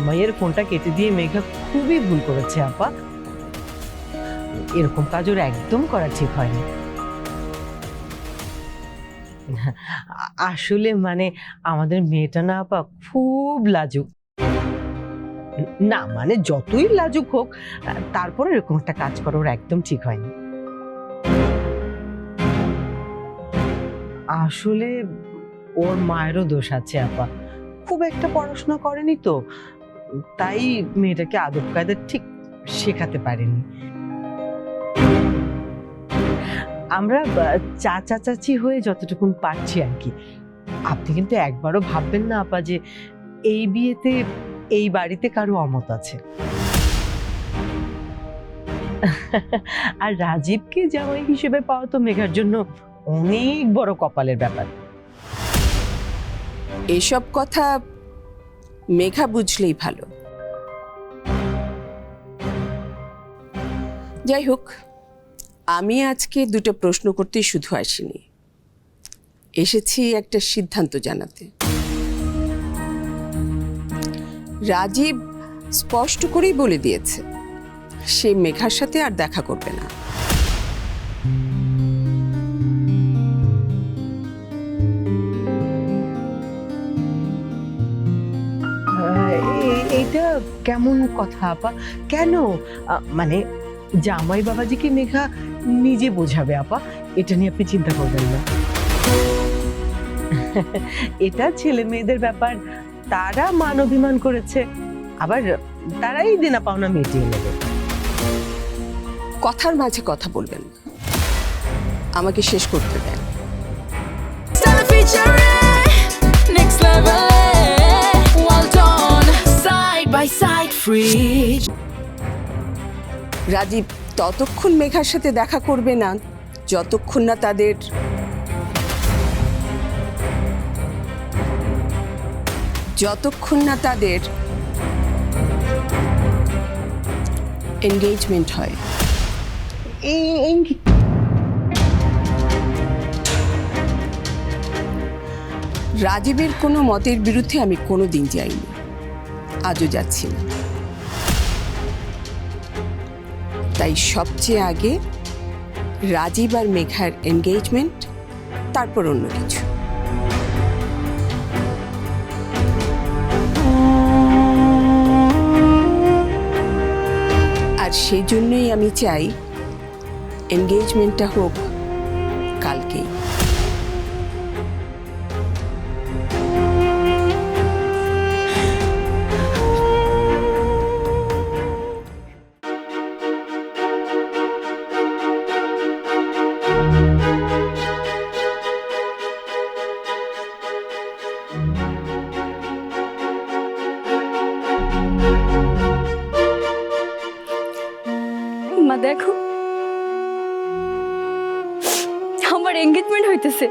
জামাইয়ের ফোনটা কেটে দিয়ে মেঘা খুবই ভুল করেছে আপা। এরকম কাজ ওর একদম করা ঠিক হয়নি। আসলে মানে আমাদের মেয়েটা না আপা খুব লাজুক। না মানে যতই লাজুক হোক, তারপরে এরকম একটা কাজ করা ওর একদম ঠিক হয়নি। আসলে ওর মায়েরও দোষ আছে আপা, খুব একটা পড়াশোনা করেনি তো, তাই মেয়েটাকে আদব কায়দা ঠিক শেখাতে পারেনি। আমরা চাচা চাচি হয়ে যতটুকুন পারছি আর কি। আপনি কিন্তু একবারও ভাববেন না আপা যে এই বিয়েতে এই বাড়িতে কারো অমত আছে। আর রাজীবকে জামাই হিসেবে পাওয়া তো মেঘার জন্য অনেক বড় কপালের ব্যাপার। এসব কথা মেঘা বুঝলেই ভালো। যাই হোক, আমি আজকে দুটো প্রশ্ন করতেই শুধু আসিনি, এসেছি একটা সিদ্ধান্ত জানাতে। রাজীব স্পষ্ট করেই বলে দিয়েছে সে মেঘার সাথে আর দেখা করবে না। এটা কেমন কথা আপা? কেন? মানে জামাই বাবাজিকে মেঘা নিজে বোঝাবে আপা, এটা নিয়ে আপনি চিন্তা করবেন না। এটা ছেলে মেয়েদের ব্যাপার, তারা মান অভিমান করেছে, আবার তারাই দেনা পাওনা মিটিয়ে নেবে। কথার মাঝে কথা বলবেন না, আমাকে শেষ করতে দেন। রাজীব ততক্ষণ মেঘার সাথে দেখা করবে না যতক্ষণ না তাদের এনগেজমেন্ট হয়। রাজীবের কোনো মতের বিরুদ্ধে আমি কোনোদিন যাইনি, আজও যাচ্ছি না। তাই সবচেয়ে আগে রাজীব আর মেঘার এনগেজমেন্ট, তারপর অন্য কিছু। আর সেই জন্যই আমি চাই এনগেজমেন্টটা হোক কালকেই। মা দেখো, আমার এনগেজমেন্ট হইতেছে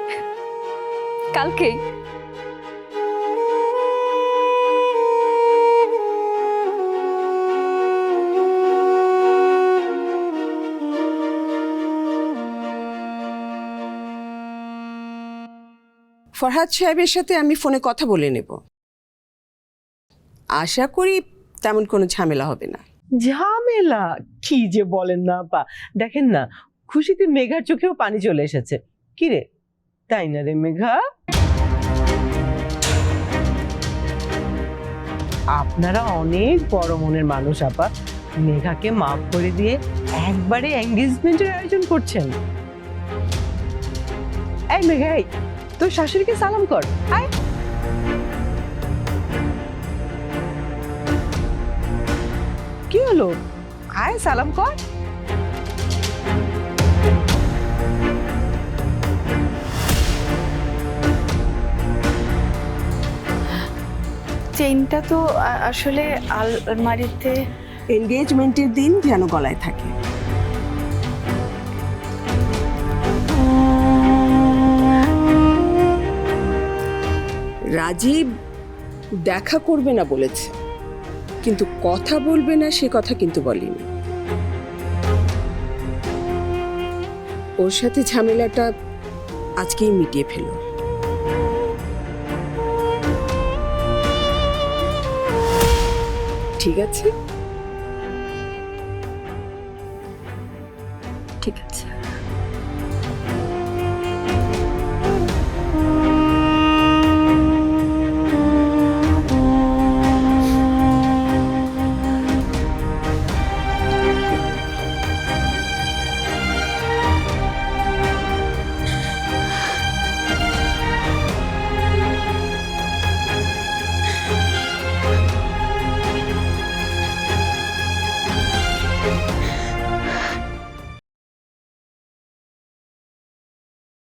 কালকেই। ফরহাদ সাহেবের সাথে আমি ফোনে কথা বলে নেব, আশা করি তেমন কোনো ঝামেলা হবে না। ঝামেলা? কি যে বলেন না আপা, দেখেন না খুশিতে মেঘার চোখেও পানি চলে এসেছে। কি রে, তাই না রে মেঘা? আপনারা অনেক বড় মনের মানুষ আপা, মেঘাকে মাফ করে দিয়ে একবারে এনগেজমেন্টের আয়োজন করছেন। এই মেঘা, এই তোর শাশুড়িকে সালাম কর, আয়। কি হলো, আয় সালাম কর। চেইনটা তো আসলে আলমারিতে। এনগেজমেন্টের দিন যেন গলায় থাকে। রাজীব দেখা করবে না বলেছে, কিন্তু কথা বলবে না সে কথা কিন্তু বলেনি। ওর সাথে ঝামেলাটা আজকেই মিটিয়ে ফেলো। ঠিক আছে? ঠিক আছে।